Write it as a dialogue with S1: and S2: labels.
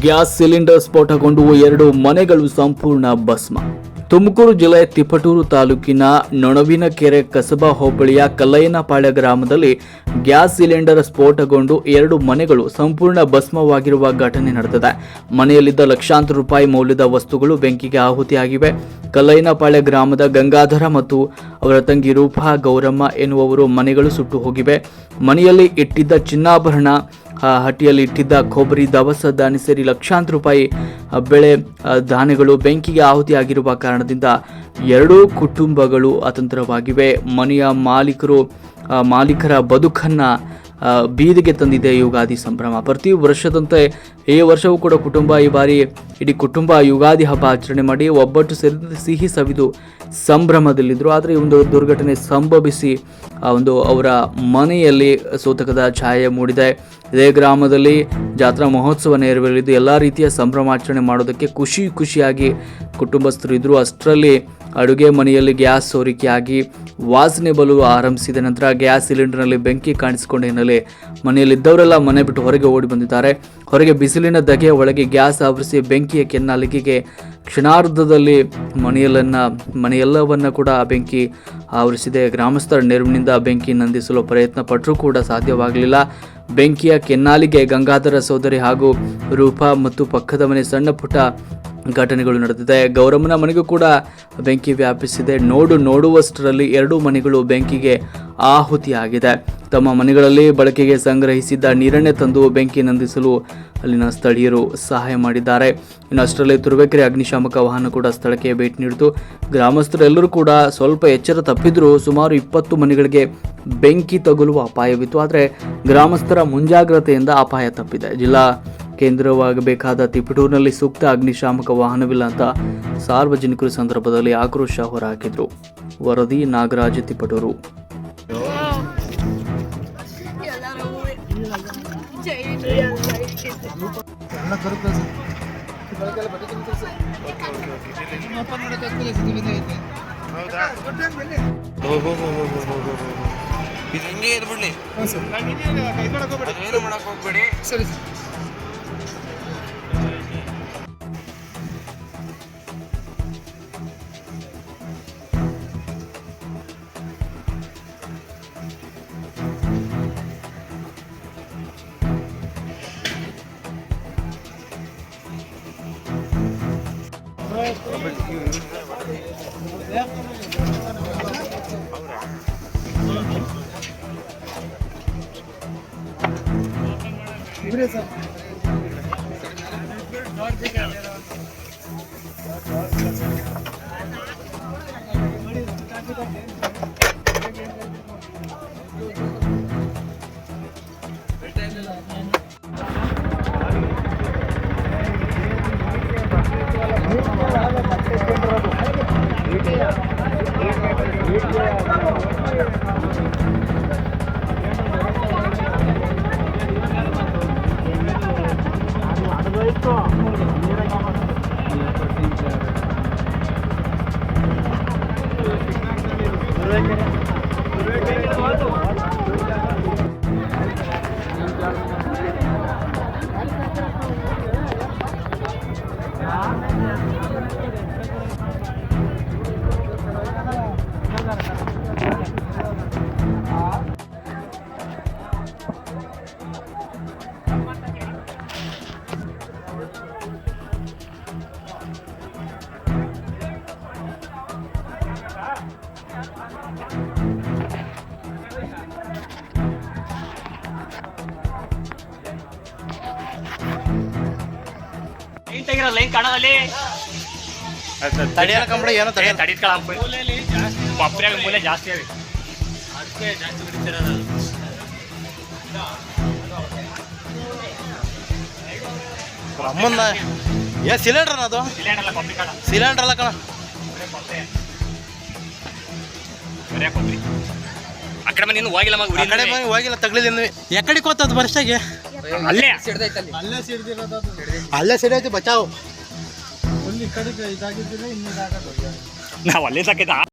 S1: Gas cylinder ಸ್ಫೋಟಗೊಂಡು 2 ಮನೆಗಳು ಸಂಪೂರ್ಣ ಭಸ್ಮ. ತುಮಕೂರು ಜಿಲ್ಲೆ ತಿಪಟೂರು ತಾಲೂಕಿನ ನೊಣವಿನಕೆರೆ ಕಸಬಾ ಹೋಬಳಿಯ ಕಲ್ಲಯ್ಯನಪಾಳ್ಯ ಗ್ರಾಮದಲ್ಲಿ ಗ್ಯಾಸ್ ಸಿಲಿಂಡರ್ ಸ್ಫೋಟಗೊಂಡು 2 ಮನೆಗಳು ಸಂಪೂರ್ಣ ಭಸ್ಮವಾಗಿರುವ ಘಟನೆ ನಡೆದಿದೆ. ಮನೆಯಲ್ಲಿದ್ದ ಲಕ್ಷಾಂತರ ರೂಪಾಯಿ ಮೌಲ್ಯದ ವಸ್ತುಗಳು ಬೆಂಕಿಗೆ ಆಹುತಿಯಾಗಿವೆ. ಕಲ್ಲಯ್ಯನಪಾಳ್ಯ ಗ್ರಾಮದ ಗಂಗಾಧರ ಮತ್ತು ಅವರ ತಂಗಿ ರೂಪಾ ಗೌರಮ್ಮ ಎನ್ನುವವರು ಮನೆಗಳು ಸುಟ್ಟು ಹೋಗಿವೆ. ಮನೆಯಲ್ಲಿ ಇಟ್ಟಿದ್ದ ಚಿನ್ನಾಭರಣ, ಹಟ್ಟಿಯಲ್ಲಿ ಇಟ್ಟಿದ್ದ ಕೊಬ್ಬರಿ, ದವಸ ಧಾನ್ಯ ಸೇರಿ ಲಕ್ಷಾಂತರ ರೂಪಾಯಿ ಬೆಳೆ ಧಾನ್ಯಗಳು ಬೆಂಕಿಗೆ ಆಹುತಿಯಾಗಿರುವ ಕಾರಣದಿಂದ 2 ಕುಟುಂಬಗಳು ಅತಂತ್ರವಾಗಿವೆ. ಮನೆಯ ಮಾಲೀಕರ ಬದುಕನ್ನ ಬೀದಿಗೆ ತಂದಿದೆ ಯುಗಾದಿ ಸಂಭ್ರಮ. ಪ್ರತಿ ವರ್ಷದಂತೆ ಈ ವರ್ಷವೂ ಕೂಡ ಇಡೀ ಕುಟುಂಬ ಯುಗಾದಿ ಹಬ್ಬ ಆಚರಣೆ ಮಾಡಿ ಒಬ್ಬಟ್ಟು ಸೇರಿದಂತೆ ಸಿಹಿ ಸವಿದು ಸಂಭ್ರಮದಲ್ಲಿದ್ದರು. ಆದರೆ ಒಂದು ದುರ್ಘಟನೆ ಸಂಭವಿಸಿ ಅವರ ಮನೆಯಲ್ಲಿ ಸೂತಕದ ಛಾಯೆ ಮೂಡಿದೆ. ಇದೇ ಗ್ರಾಮದಲ್ಲಿ ಜಾತ್ರಾ ಮಹೋತ್ಸವ ನೆರವೇರಲಿದ್ದು ಎಲ್ಲ ರೀತಿಯ ಸಂಭ್ರಮಾಚರಣೆ ಮಾಡೋದಕ್ಕೆ ಖುಷಿಯಾಗಿ ಕುಟುಂಬಸ್ಥರು ಇದ್ದರು. ಅಷ್ಟರಲ್ಲಿ ಅಡುಗೆ ಮನೆಯಲ್ಲಿ ಗ್ಯಾಸ್ ಸೋರಿಕೆಯಾಗಿ ವಾಸನೆ ಬಲು ಆರಂಭಿಸಿದ ನಂತರ ಗ್ಯಾಸ್ ಸಿಲಿಂಡರ್ನಲ್ಲಿ ಬೆಂಕಿ ಕಾಣಿಸಿಕೊಂಡ ಹಿನ್ನೆಲೆ ಮನೆಯಲ್ಲಿದ್ದವರೆಲ್ಲ ಮನೆ ಬಿಟ್ಟು ಹೊರಗೆ ಓಡಿ ಬಂದಿದ್ದಾರೆ. ಹೊರಗೆ ಬಿಸಿಲಿನ ಧಗೆ, ಒಳಗೆ ಗ್ಯಾಸ್ ಆವರಿಸಿ ಬೆಂಕಿಯ ಕೆನ್ನಾಲಿಗೆಗೆ ಕ್ಷಣಾರ್ಧದಲ್ಲಿ ಮನೆಯೆಲ್ಲವನ್ನ ಕೂಡ ಬೆಂಕಿ ಆವರಿಸಿದೆ. ಗ್ರಾಮಸ್ಥರ ನೆರವಿನಿಂದ ಬೆಂಕಿ ನಂದಿಸಲು ಪ್ರಯತ್ನ ಪಟ್ಟರೂ ಕೂಡ ಸಾಧ್ಯವಾಗಲಿಲ್ಲ. ಬೆಂಕಿಯ ಕೆನ್ನಾಲಿಗೆ ಗಂಗಾಧರ ಸೋದರಿ ಹಾಗೂ ರೂಪಾ ಮತ್ತು ಪಕ್ಕದ ಮನೆ ಸಣ್ಣ ಪುಟ್ಟ ಘಟನೆಗಳು ನಡೆದಿದೆ. ಗೌರಮ್ಮನ ಮನೆಗೂ ಕೂಡ ಬೆಂಕಿ ವ್ಯಾಪಿಸಿದೆ. ನೋಡುವಷ್ಟರಲ್ಲಿ 2 ಮನೆಗಳು ಬೆಂಕಿಗೆ ಆಹುತಿಯಾಗಿದೆ. ತಮ್ಮ ಮನೆಗಳಲ್ಲಿ ಬಳಕೆಗೆ ಸಂಗ್ರಹಿಸಿದ್ದ ನೀರನ್ನೇ ತಂದು ಬೆಂಕಿ ನಂದಿಸಲು ಅಲ್ಲಿನ ಸ್ಥಳೀಯರು ಸಹಾಯ ಮಾಡಿದ್ದಾರೆ. ಇನ್ನು ಅಷ್ಟರಲ್ಲಿ ತುರುವೇಕೆರೆ ಅಗ್ನಿಶಾಮಕ ವಾಹನ ಕೂಡ ಸ್ಥಳಕ್ಕೆ ಭೇಟಿ ನೀಡಿತು. ಗ್ರಾಮಸ್ಥರೆಲ್ಲರೂ ಕೂಡ ಸ್ವಲ್ಪ ಎಚ್ಚರ ತಪ್ಪಿದ್ರೂ ಸುಮಾರು 20 ಮನೆಗಳಿಗೆ ಬೆಂಕಿ ತಗುಲುವ ಅಪಾಯವಿತ್ತು. ಆದರೆ ಗ್ರಾಮಸ್ಥರ ಮುಂಜಾಗ್ರತೆಯಿಂದ ಅಪಾಯ ತಪ್ಪಿದೆ. ಜಿಲ್ಲಾ ಕೇಂದ್ರವಾಗಬೇಕಾದ ತಿಪಟೂರಿನಲ್ಲಿ ಸೂಕ್ತ ಅಗ್ನಿಶಾಮಕ ವಾಹನವಿಲ್ಲ ಅಂತ ಸಾರ್ವಜನಿಕರು ಸಂದರ್ಭದಲ್ಲಿ ಆಕ್ರೋಶ ಹೊರಹಾಕಿದ್ರು. ವರದಿ ನಾಗರಾಜ್, ತಿಪಟೂರು.
S2: ಸರಿ.
S3: ಲೈನ್ ಕಾಣೋದಲ್ಲಿ
S2: ತಡಿಯಲ್ಲ ಕಂಬಳ ಏನೋ
S3: ತಡಿದ್ಕಳ ಪಪ್ಪ್ರಾಗ ಮೂಲೆ ಜಾಸ್ತಿ ಅವಿ ಅದಕ್ಕೆ ಜಾಸ್ತಿ ಬಿಡ್ತಿರೋದು.
S2: ಅಮ್ಮನ್ನ ಏ ಸಿಲಿಂಡರ್ ಅದು
S3: ಸಿಲಿಂಡರ್ ಅಲ್ಲ ಪಪ್ಪಿ ಕಾಣ
S2: ಸಿಲಿಂಡರ್ ಅಲ್ಲ ಕಣ
S3: ಆ ಕಡೆ ಮನೆ ಹೋಗಿಲ್ಲ ಮಗ
S2: ಆ ಕಡೆ ಮನೆ ಹೋಗಿಲ್ಲ ತಗಲಿಲ್ಲ ಎಕಡೆ ಕೋತದ ಬರ್ಷ್ಟಾಗೆ
S3: ಅಲ್ಲೇ
S2: ಅಲ್ಲೇ ಸಿಡೈತಿ ಬಚಾವು
S3: ನಾವು ಅಲ್ಲೇ ಸಾಕೈತ